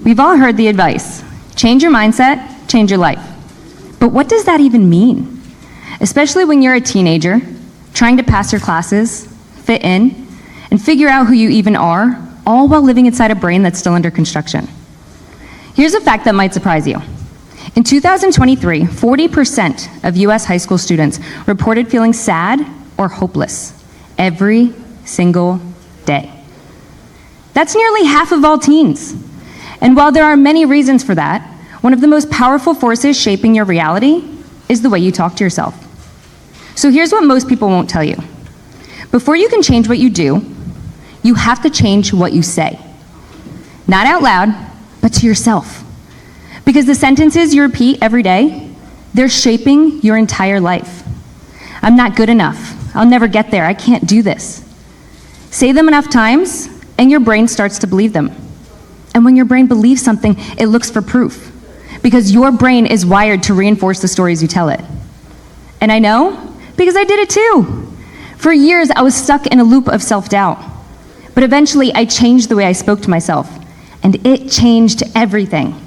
We've all heard the advice, change your mindset, change your life. But what does that even mean? Especially when you're a teenager, trying to pass your classes, fit in, and figure out who you even are, all while living inside a brain that's still under construction. Here's a fact that might surprise you. In 2023, 40% of US high school students reported feeling sad or hopeless every single day. That's nearly half of all teens. And while there are many reasons for that, one of the most powerful forces shaping your reality is the way you talk to yourself. So here's what most people won't tell you. Before you can change what you do, you have to change what you say. Not out loud, but to yourself. Because the sentences you repeat every day, they're shaping your entire life. I'm not good enough. I'll never get there. I can't do this. Say them enough times, and your brain starts to believe them. And when your brain believes something, it looks for proof. Because your brain is wired to reinforce the stories you tell it. And I know, because I did it too. For years, I was stuck in a loop of self-doubt. But eventually, I changed the way I spoke to myself. And it changed everything.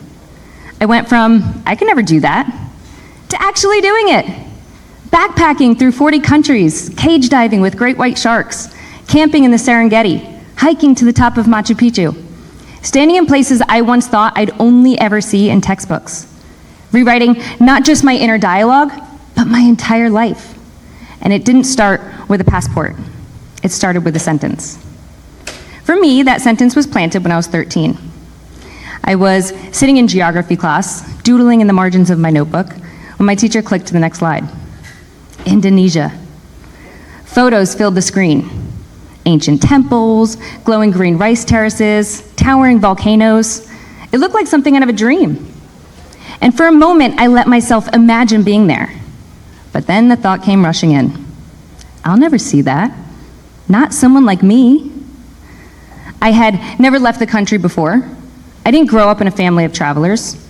I went from, I can never do that, to actually doing it. Backpacking through 40 countries, cage diving with great white sharks, camping in the Serengeti, hiking to the top of Machu Picchu, standing in places I once thought I'd only ever see in textbooks, rewriting not just my inner dialogue, but my entire life. And it didn't start with a passport. It started with a sentence. For me, that sentence was planted when I was 13. I was sitting in geography class, doodling in the margins of my notebook, when my teacher clicked to the next slide. Indonesia. Photos filled the screen. Ancient temples, glowing green rice terraces, towering volcanoes. It looked like something out of a dream. And for a moment, I let myself imagine being there. But then the thought came rushing in. I'll never see that. Not someone like me. I had never left the country before. I didn't grow up in a family of travelers.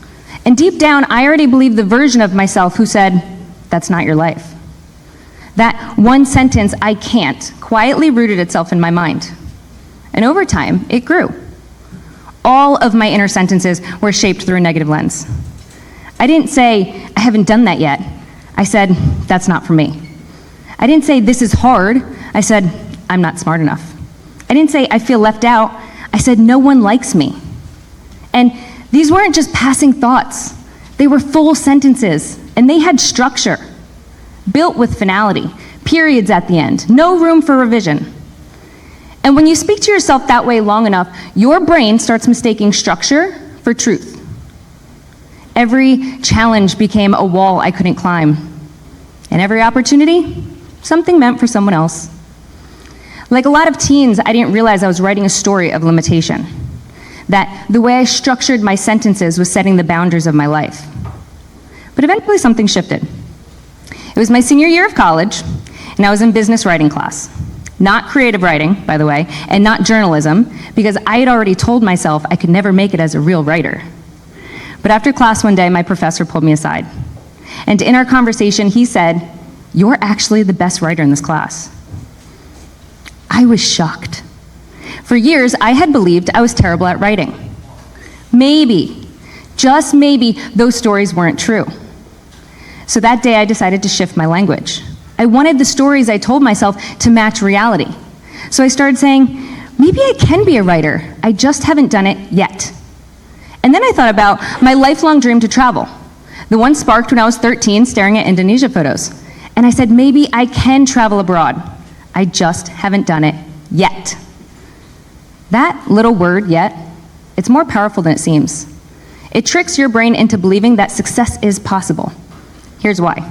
And deep down, I already believed the version of myself who said, that's not your life. That one sentence, I can't, quietly rooted itself in my mind. And over time, it grew. All of my inner sentences were shaped through a negative lens. I didn't say, I haven't done that yet. I said, that's not for me. I didn't say, this is hard. I said, I'm not smart enough. I didn't say, I feel left out. I said, no one likes me. And these weren't just passing thoughts. They were full sentences, and they had structure, built with finality, periods at the end, no room for revision. And when you speak to yourself that way long enough, your brain starts mistaking structure for truth. Every challenge became a wall I couldn't climb. And every opportunity, something meant for someone else. Like a lot of teens, I didn't realize I was writing a story of limitation. That the way I structured my sentences was setting the boundaries of my life. But eventually something shifted. It was my senior year of college, and I was in business writing class. Not creative writing, by the way, and not journalism, because I had already told myself I could never make it as a real writer. But after class one day, my professor pulled me aside. And in our conversation, he said, "You're actually the best writer in this class." I was shocked. For years, I had believed I was terrible at writing. Maybe, just maybe, those stories weren't true. So that day, I decided to shift my language. I wanted the stories I told myself to match reality. So I started saying, maybe I can be a writer. I just haven't done it yet. And then I thought about my lifelong dream to travel, the one sparked when I was 13 staring at Indonesia photos. And I said, maybe I can travel abroad. I just haven't done it yet. That little word, yet, it's more powerful than it seems. It tricks your brain into believing that success is possible. Here's why.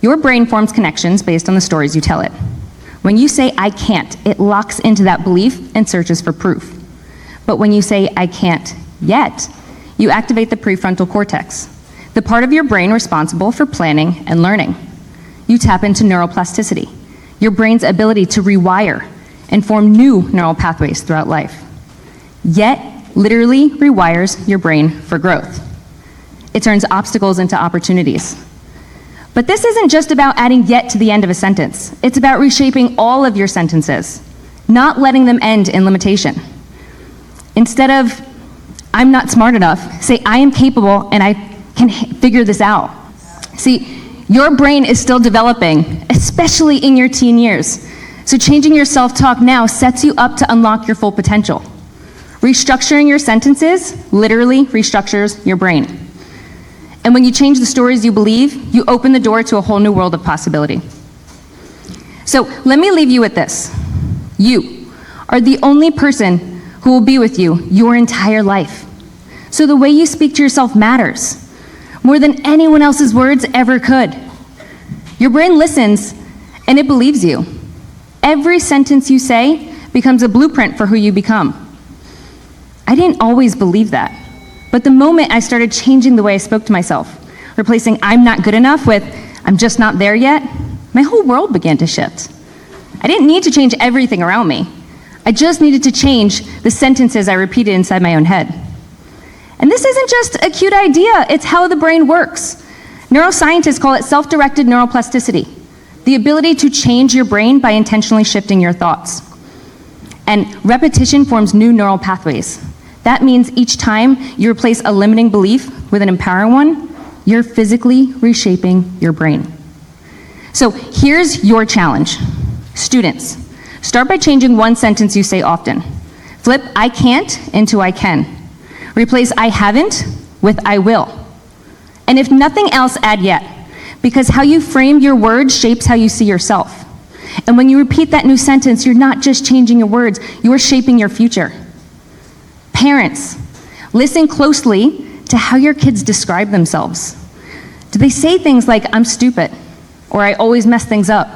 Your brain forms connections based on the stories you tell it. When you say, I can't, it locks into that belief and searches for proof. But when you say, I can't yet, you activate the prefrontal cortex, the part of your brain responsible for planning and learning. You tap into neuroplasticity, your brain's ability to rewire and form new neural pathways throughout life. Yet literally rewires your brain for growth. It turns obstacles into opportunities. But this isn't just about adding yet to the end of a sentence. It's about reshaping all of your sentences, not letting them end in limitation. Instead of, I'm not smart enough. Say, I am capable and I can figure this out. See, your brain is still developing, especially in your teen years. So changing your self-talk now sets you up to unlock your full potential. Restructuring your sentences literally restructures your brain. And when you change the stories you believe, you open the door to a whole new world of possibility. So let me leave you with this. You are the only person who will be with you your entire life. So the way you speak to yourself matters more than anyone else's words ever could. Your brain listens and it believes you. Every sentence you say becomes a blueprint for who you become. I didn't always believe that, but the moment I started changing the way I spoke to myself, replacing I'm not good enough with I'm just not there yet, my whole world began to shift. I didn't need to change everything around me. I just needed to change the sentences I repeated inside my own head. And this isn't just a cute idea, it's how the brain works. Neuroscientists call it self-directed neuroplasticity, the ability to change your brain by intentionally shifting your thoughts. And repetition forms new neural pathways. That means each time you replace a limiting belief with an empowering one, you're physically reshaping your brain. So here's your challenge. Students, start by changing one sentence you say often. Flip I can't into I can. Replace I haven't with I will. And if nothing else, add yet, because how you frame your words shapes how you see yourself. And when you repeat that new sentence, you're not just changing your words, you are shaping your future. Parents, listen closely to how your kids describe themselves. Do they say things like, I'm stupid, or I always mess things up?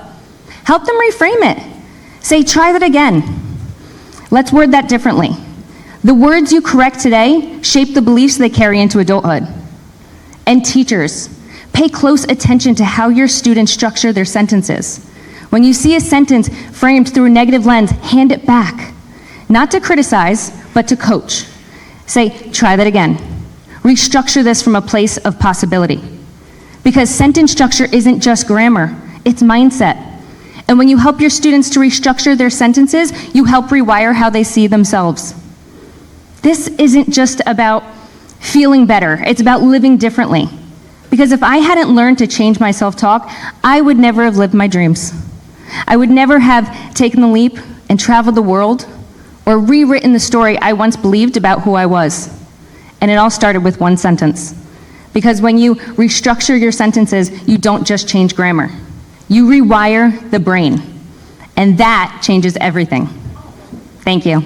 Help them reframe it. Say, try that again. Let's word that differently. The words you correct today shape the beliefs they carry into adulthood. And teachers, pay close attention to how your students structure their sentences. When you see a sentence framed through a negative lens, hand it back. Not to criticize, but to coach. Say, try that again. Restructure this from a place of possibility. Because sentence structure isn't just grammar, it's mindset. And when you help your students to restructure their sentences, you help rewire how they see themselves. This isn't just about feeling better, it's about living differently. Because if I hadn't learned to change my self-talk, I would never have lived my dreams. I would never have taken the leap and traveled the world or rewritten the story I once believed about who I was. And it all started with one sentence. Because when you restructure your sentences, you don't just change grammar. You rewire the brain. And that changes everything. Thank you.